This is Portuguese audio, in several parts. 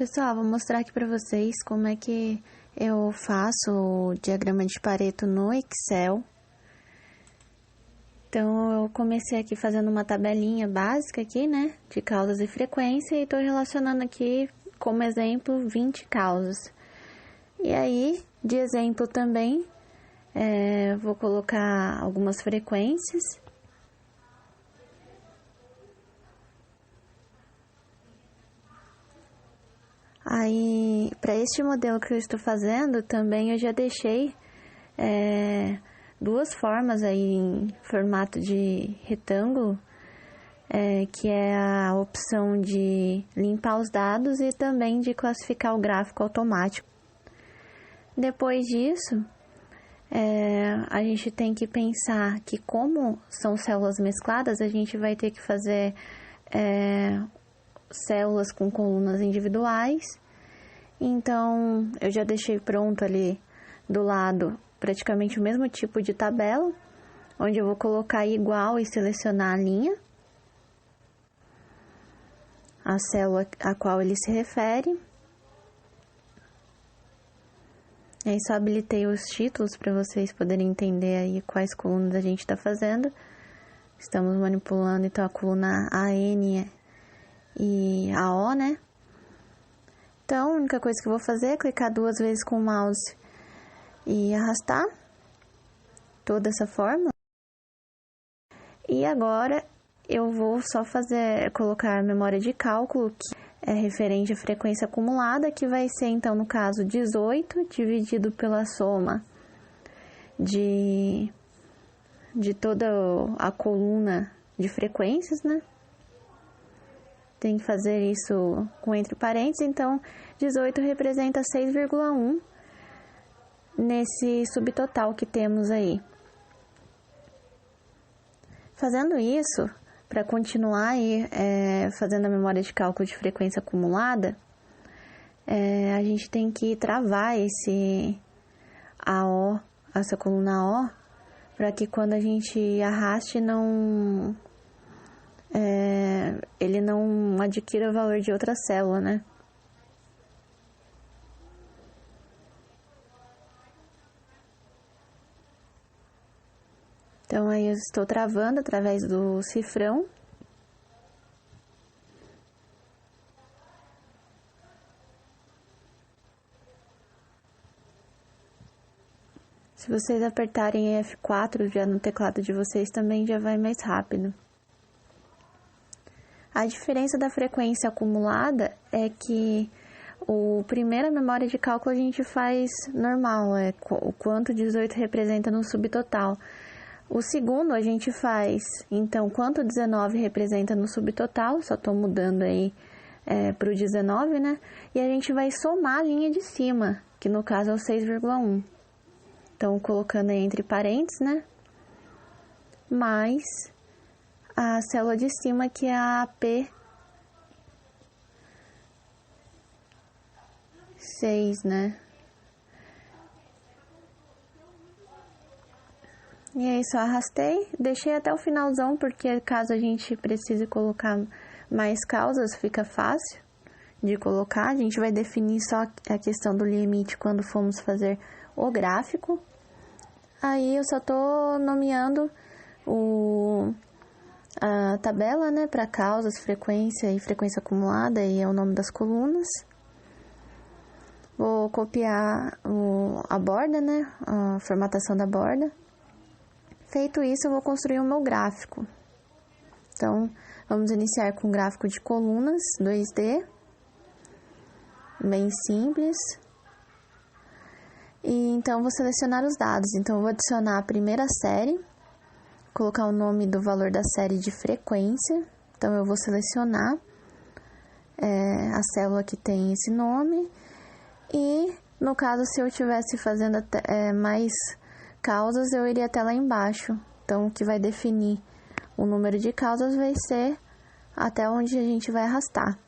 Pessoal, vou mostrar aqui para vocês como é que eu faço o diagrama de Pareto no Excel. Então, eu comecei aqui fazendo uma tabelinha básica aqui, né, de causas e frequência, e estou relacionando aqui, como exemplo, 20 causas. E aí, de exemplo também, vou colocar algumas frequências. Aí, para este modelo que eu estou fazendo, também eu já deixei duas formas aí em formato de retângulo, que é a opção de limpar os dados e também de classificar o gráfico automático. Depois disso, a gente tem que pensar que, como são células mescladas, a gente vai ter que fazer células com colunas individuais. Então, eu já deixei pronto ali do lado praticamente o mesmo tipo de tabela, onde eu vou colocar igual e selecionar a linha, a célula a qual ele se refere. Aí só habilitei os títulos para vocês poderem entender aí quais colunas a gente está fazendo. Estamos manipulando então a coluna AN e a O, né? Então, a única coisa que eu vou fazer é clicar duas vezes com o mouse e arrastar toda essa forma. E agora eu vou só colocar a memória de cálculo, que é referente à frequência acumulada, que vai ser então, no caso, 18 dividido pela soma de toda a coluna de frequências, né? Tem que fazer isso com entre parênteses, então 18 representa 6,1 nesse subtotal que temos aí. Fazendo isso, para continuar aí, fazendo a memória de cálculo de frequência acumulada, a gente tem que travar essa coluna O, para que quando a gente arraste ele não adquira o valor de outra célula, né? Então, aí eu estou travando através do cifrão. Se vocês apertarem F4 já no teclado de vocês, também já vai mais rápido. A diferença da frequência acumulada é que primeira memória de cálculo a gente faz normal, o quanto 18 representa no subtotal. O segundo a gente faz, então, quanto 19 representa no subtotal, só estou mudando aí para o 19, né? E a gente vai somar a linha de cima, que no caso é o 6,1. Então, colocando aí entre parênteses, né? Mais a célula de cima, que é a P6, né? E aí só arrastei, deixei até o finalzão, porque caso a gente precise colocar mais causas, fica fácil de colocar. A gente vai definir só a questão do limite quando formos fazer o gráfico. Aí eu só tô nomeando a tabela, né, para causas, frequência e frequência acumulada, e é o nome das colunas. Vou copiar a borda, né, a formatação da borda. Feito isso, eu vou construir o meu gráfico. Então, vamos iniciar com um gráfico de colunas 2D, bem simples. E então, vou selecionar os dados. Então, eu vou adicionar a primeira série, colocar o nome do valor da série de frequência. Então, eu vou selecionar a célula que tem esse nome. E, no caso, se eu estivesse fazendo mais causas, eu iria até lá embaixo. Então, o que vai definir o número de causas vai ser até onde a gente vai arrastar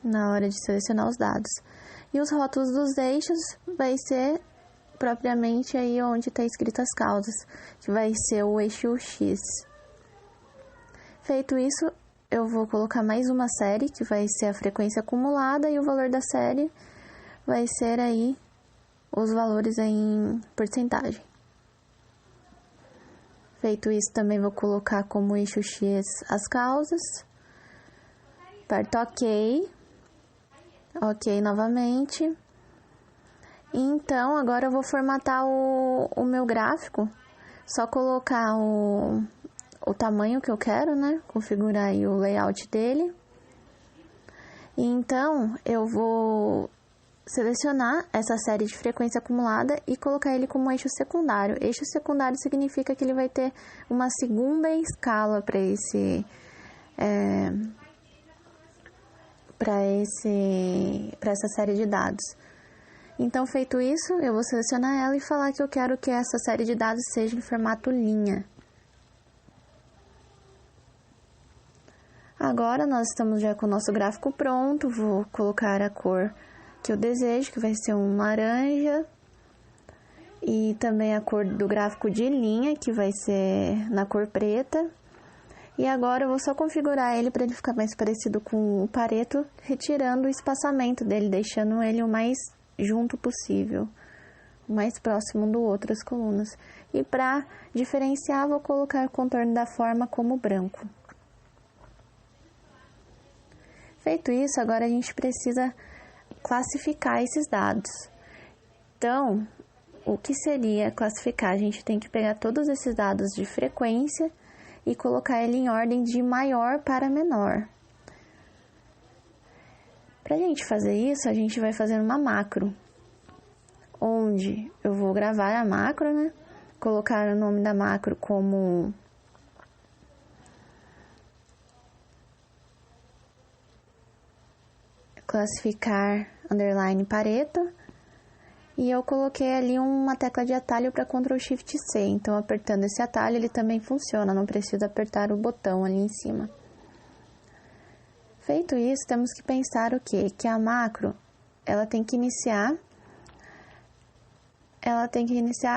na hora de selecionar os dados. E os rótulos dos eixos vai ser propriamente aí onde está escrito as causas, que vai ser o eixo X. Feito isso, eu vou colocar mais uma série, que vai ser a frequência acumulada, e o valor da série vai ser aí os valores em porcentagem. Feito isso, também vou colocar como eixo X as causas. Aperto OK. OK novamente. Então, agora eu vou formatar o meu gráfico. Só colocar o tamanho que eu quero, né? Configurar aí o layout dele. Então, eu vou selecionar essa série de frequência acumulada e colocar ele como eixo secundário. Eixo secundário significa que ele vai ter uma segunda escala para essa série de dados. Então, feito isso, eu vou selecionar ela e falar que eu quero que essa série de dados seja em formato linha. Agora, nós estamos já com o nosso gráfico pronto. Vou colocar a cor que eu desejo, que vai ser um laranja. E também a cor do gráfico de linha, que vai ser na cor preta. E agora eu vou só configurar ele para ele ficar mais parecido com o Pareto, retirando o espaçamento dele, deixando ele o mais junto possível, o mais próximo do outro, as colunas. E para diferenciar, vou colocar o contorno da forma como branco. Feito isso, agora a gente precisa classificar esses dados. Então, o que seria classificar? A gente tem que pegar todos esses dados de frequência e colocar ele em ordem de maior para menor. Para a gente fazer isso, a gente vai fazer uma macro, onde eu vou gravar a macro, né? Colocar o nome da macro como classificar underline Pareto, e eu coloquei ali uma tecla de atalho para Ctrl Shift C. Então, apertando esse atalho, ele também funciona, não precisa apertar o botão ali em cima. Feito isso, temos que pensar o quê? Que a macro, ela tem que iniciar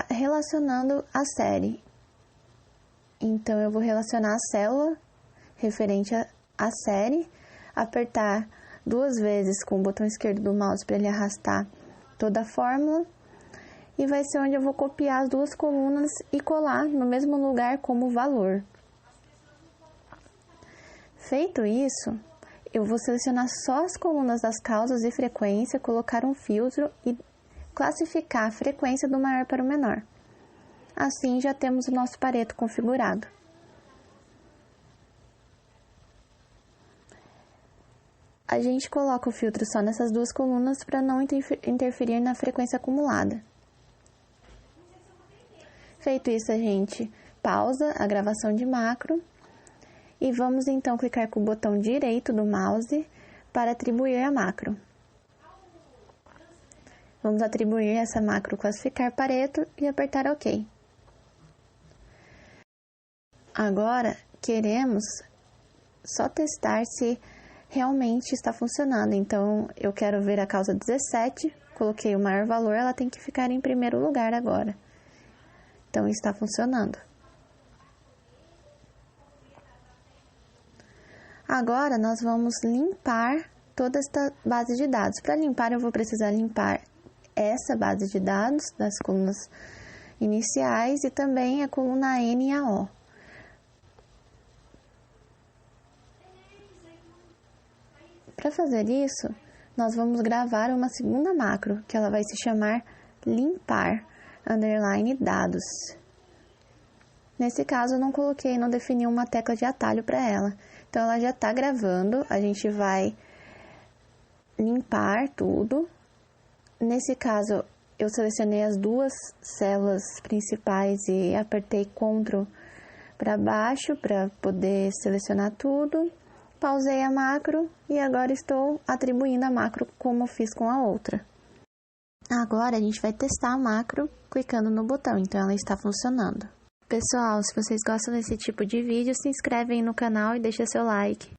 relacionando a série. Então, eu vou relacionar a célula referente à série, apertar 2 vezes com o botão esquerdo do mouse para ele arrastar toda a fórmula, e vai ser onde eu vou copiar as 2 colunas e colar no mesmo lugar como valor. Feito isso, eu vou selecionar só as colunas das causas e frequência, colocar um filtro e classificar a frequência do maior para o menor. Assim, já temos o nosso Pareto configurado. A gente coloca o filtro só nessas 2 colunas para não interferir na frequência acumulada. Feito isso, a gente pausa a gravação de macro e vamos então clicar com o botão direito do mouse para atribuir a macro. Vamos atribuir essa macro classificar Pareto e apertar OK. Agora, queremos só testar se realmente está funcionando. Então, eu quero ver a causa 17, coloquei o maior valor, ela tem que ficar em primeiro lugar agora. Então, está funcionando. Agora, nós vamos limpar toda esta base de dados. Para limpar, eu vou precisar limpar essa base de dados das colunas iniciais e também a coluna N e a O. Para fazer isso, nós vamos gravar uma segunda macro, que ela vai se chamar limpar underline dados. Nesse caso, eu não defini uma tecla de atalho para ela. Então, ela já está gravando, a gente vai limpar tudo. Nesse caso, eu selecionei as 2 células principais e apertei Ctrl para baixo para poder selecionar tudo. Pausei a macro e agora estou atribuindo a macro como fiz com a outra. Agora a gente vai testar a macro clicando no botão, então ela está funcionando. Pessoal, se vocês gostam desse tipo de vídeo, se inscrevem no canal e deixem seu like.